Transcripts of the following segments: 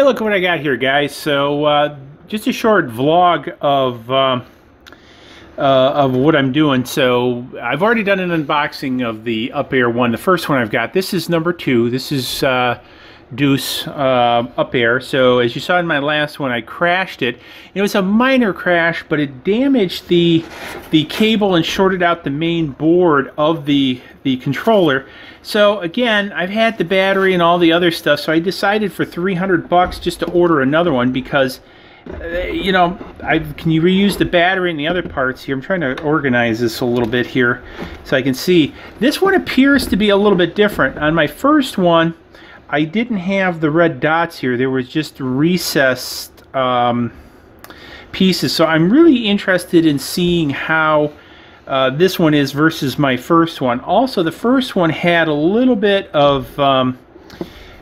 look what I got here, guys. So just a short vlog of what I'm doing. So I've already done an unboxing of the Up Air one. The first one I've got. This is number 2. This is Deuce Up Air. So as you saw in my last one, I crashed it. It was a minor crash, but it damaged the cable and shorted out the main board of the controller. So again, I've had the battery and all the other stuff, so I decided for $300 just to order another one because you know, can you reuse the battery and the other parts here? I'm trying to organize this a little bit here so I can see. This one appears to be a little bit different. On my first one, I didn't have the red dots here. There was just recessed pieces. So I'm really interested in seeing how this one is versus my first one. Also, the first one had a little bit of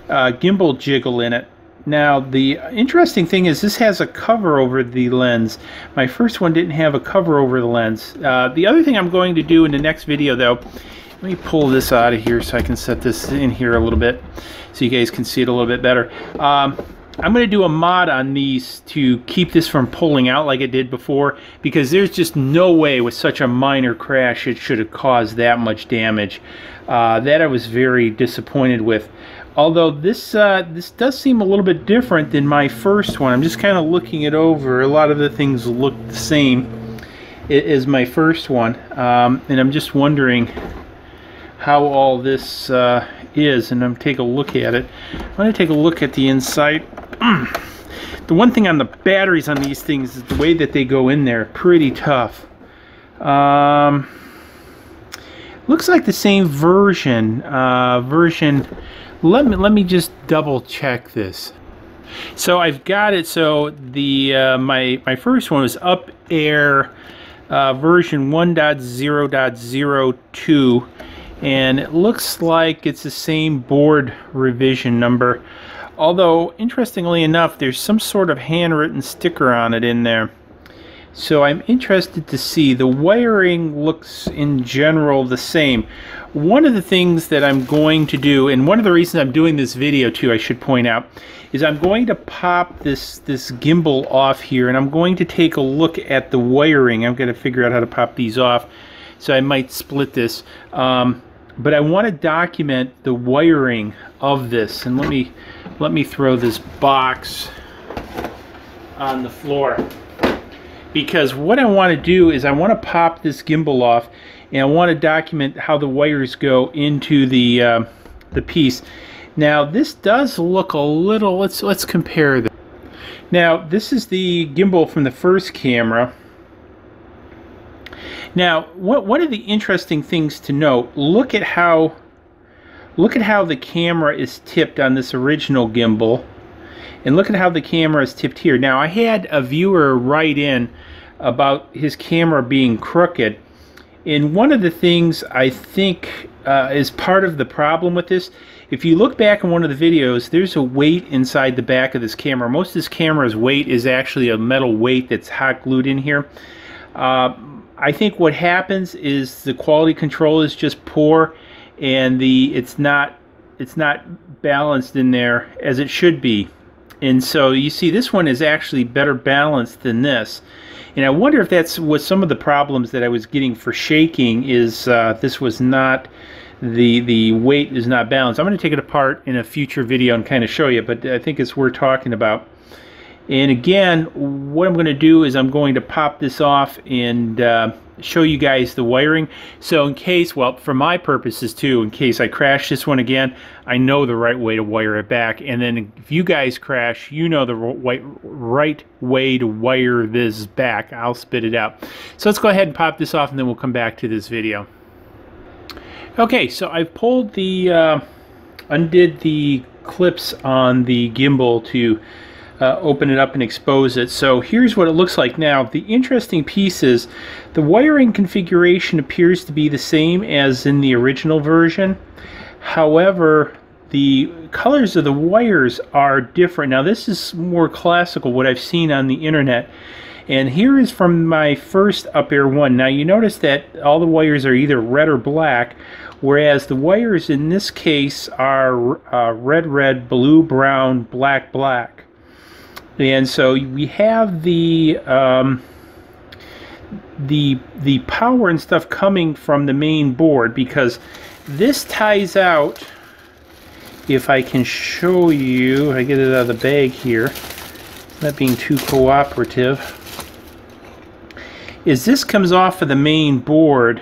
gimbal jiggle in it. Now, the interesting thing is this has a cover over the lens. My first one didn't have a cover over the lens. The other thing I'm going to do in the next video, though, let me pull this out of here so I can set this in here a little bit so you guys can see it a little bit better. I'm going to do a mod on these to keep this from pulling out like it did before, because there's just no way with such a minor crash it should have caused that much damage. That I was very disappointed with. Although this does seem a little bit different than my first one. I'm just kind of looking it over. A lot of the things look the same as my first one. And I'm just wondering how all this is. And I'm take a look at it. I'm going to take a look at the inside. The one thing on the batteries on these things is the way that they go in there. Pretty tough. Looks like the same version. Let me just double check this. So I've got it. So the my first one was Up Air version 1.0.02, and it looks like it's the same board revision number. Although interestingly enough, there's some sort of handwritten sticker on it in there. So I'm interested to see. The wiring looks in general the same. One of the things that I'm going to do, and one of the reasons I'm doing this video too, I should point out, is I'm going to pop this gimbal off here, and I'm going to take a look at the wiring. I'm going to figure out how to pop these off, so I might split this. But I want to document the wiring of this, and let me throw this box on the floor. Because what I want to do is I want to pop this gimbal off, and I want to document how the wires go into the piece. Now this does look a little. Let's compare this. Now this is the gimbal from the first camera. Now one of the interesting things to note. Look at how the camera is tipped on this original gimbal. And look at how the camera is tipped here. Now, I had a viewer write in about his camera being crooked. And one of the things I think is part of the problem with this, if you look back in one of the videos, there's a weight inside the back of this camera. Most of this camera's weight is actually a metal weight that's hot glued in here. I think what happens is the quality control is just poor, and it's not balanced in there as it should be. And so you see this one is actually better balanced than this. And I wonder if that's what some of the problems that I was getting for shaking is. This was not, the weight is not balanced. I'm going to take it apart in a future video and kind of show you, but I think it's worth talking about. And again, what I'm going to do is I'm going to pop this off and show you guys the wiring. So in case, well, for my purposes too, in case I crash this one again, I know the right way to wire it back. And then if you guys crash, you know the right way to wire this back. I'll spit it out. So let's go ahead and pop this off, and then we'll come back to this video. Okay, so I've pulled undid the clips on the gimbal to open it up and expose it. So here's what it looks like now. The interesting piece is the wiring configuration appears to be the same as in the original version. However, the colors of the wires are different. Now this is more classical, what I've seen on the internet. And here is from my first Up Air one. Now you notice that all the wires are either red or black, whereas the wires in this case are red, red, blue, brown, black, black. And so we have the power and stuff coming from the main board, because this ties out, if I can show you, I get it out of the bag here, not being too cooperative, is this comes off of the main board.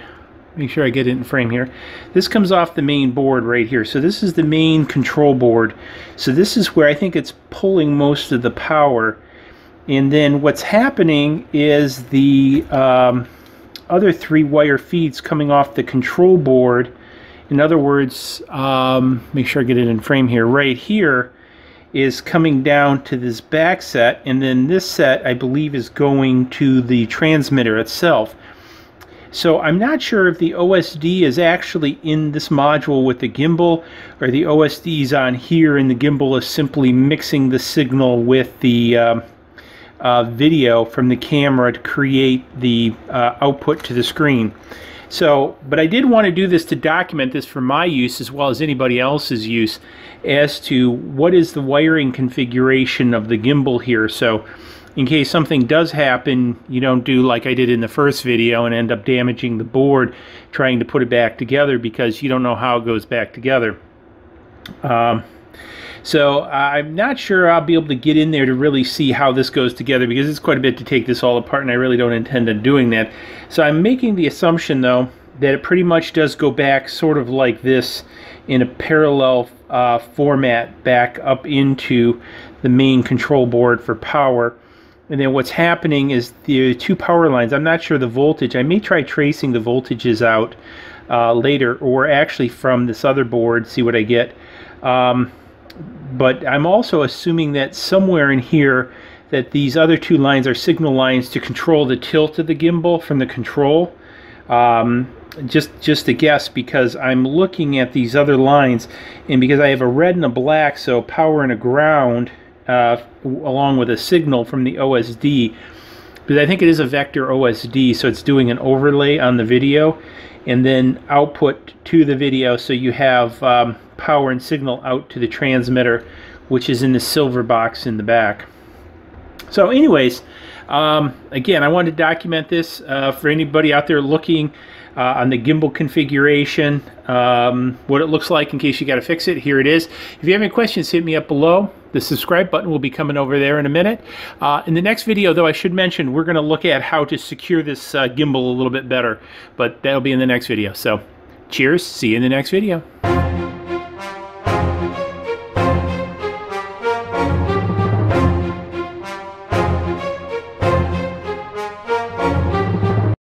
Make sure I get it in frame here. This comes off the main board right here. So this is the main control board. So this is where I think it's pulling most of the power. And then what's happening is the other 3 wire feeds coming off the control board. In other words, make sure I get it in frame here. Right here is coming down to this back set, and then this set, I believe, is going to the transmitter itself. So I'm not sure if the OSD is actually in this module with the gimbal, or the OSD is on here and the gimbal is simply mixing the signal with the video from the camera to create the output to the screen. So, but I did want to do this to document this for my use as well as anybody else's use, as to what is the wiring configuration of the gimbal here. So in case something does happen, you don't do like I did in the first video and end up damaging the board trying to put it back together, because you don't know how it goes back together. So I'm not sure I'll be able to get in there to really see how this goes together, because it's quite a bit to take this all apart, and I really don't intend on doing that. So I'm making the assumption, though, that it pretty much does go back sort of like this in a parallel format back up into the main control board for power. And then what's happening is the 2 power lines, I'm not sure the voltage. I may try tracing the voltages out later, or actually from this other board, see what I get. But I'm also assuming that somewhere in here that these other 2 lines are signal lines to control the tilt of the gimbal from the control. Just a guess, because I'm looking at these other lines, and because I have a red and a black, so power and a ground, along with a signal from the OSD, because I think it is a vector OSD, so it's doing an overlay on the video and then output to the video, so you have power and signal out to the transmitter, which is in the silver box in the back. So anyways, again, I wanted to document this for anybody out there looking on the gimbal configuration, what it looks like in case you got to fix it. Here it is. If you have any questions, hit me up below. The subscribe button will be coming over there in a minute. In the next video, though, I should mention we're going to look at how to secure this gimbal a little bit better, but that'll be in the next video. So cheers, see you in the next video.